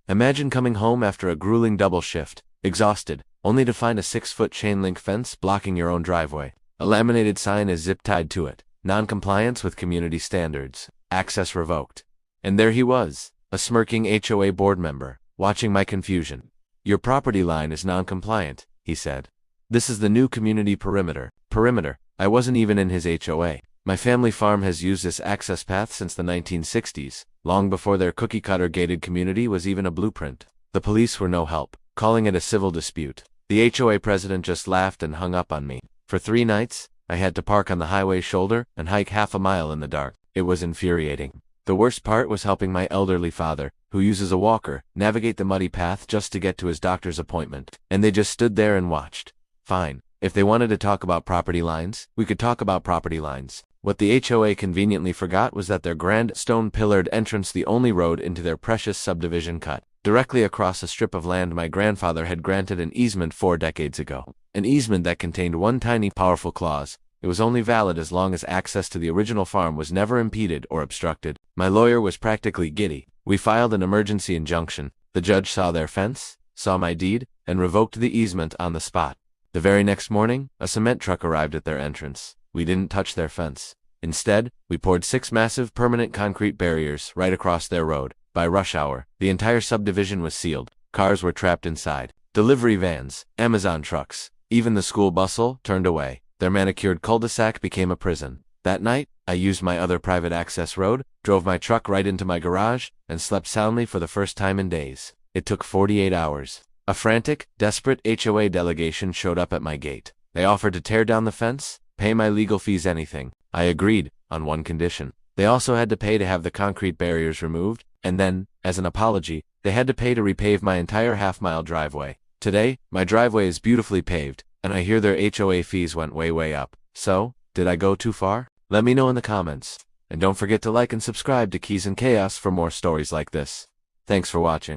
Imagine coming home after a grueling double shift, exhausted, only to find a 6-foot chain-link fence blocking your own driveway. A laminated sign is zip-tied to it. Non-compliance with community standards. Access revoked. And there he was, a smirking HOA board member, watching my confusion. "Your property line is non-compliant," he said. "This is the new community perimeter." Perimeter? I wasn't even in his HOA. My family farm has used this access path since the 1960s, long before their cookie-cutter gated community was even a blueprint. The police were no help, calling it a civil dispute. The HOA president just laughed and hung up on me. For 3 nights, I had to park on the highway shoulder and hike half a mile in the dark. It was infuriating. The worst part was helping my elderly father, who uses a walker, navigate the muddy path just to get to his doctor's appointment. And they just stood there and watched. Fine. If they wanted to talk about property lines, we could talk about property lines. What the HOA conveniently forgot was that their grand stone-pillared entrance, the only road into their precious subdivision, cut directly across a strip of land my grandfather had granted an easement 4 decades ago. An easement that contained one tiny, powerful clause. It was only valid as long as access to the original farm was never impeded or obstructed. My lawyer was practically giddy. We filed an emergency injunction. The judge saw their fence, saw my deed, and revoked the easement on the spot. The very next morning, a cement truck arrived at their entrance. We didn't touch their fence. Instead, we poured 6 massive permanent concrete barriers right across their road. By rush hour, the entire subdivision was sealed. Cars were trapped inside. Delivery vans, Amazon trucks, even the school bustle turned away. Their manicured cul-de-sac became a prison. That night, I used my other private access road, drove my truck right into my garage, and slept soundly for the first time in days. It took 48 hours. A frantic, desperate HOA delegation showed up at my gate. They offered to tear down the fence, pay my legal fees, anything. I agreed, on one condition. They also had to pay to have the concrete barriers removed, and then, as an apology, they had to pay to repave my entire half-mile driveway. Today, my driveway is beautifully paved, and I hear their HOA fees went way up. So, did I go too far? Let me know in the comments. And don't forget to like and subscribe to Keys and Chaos for more stories like this. Thanks for watching.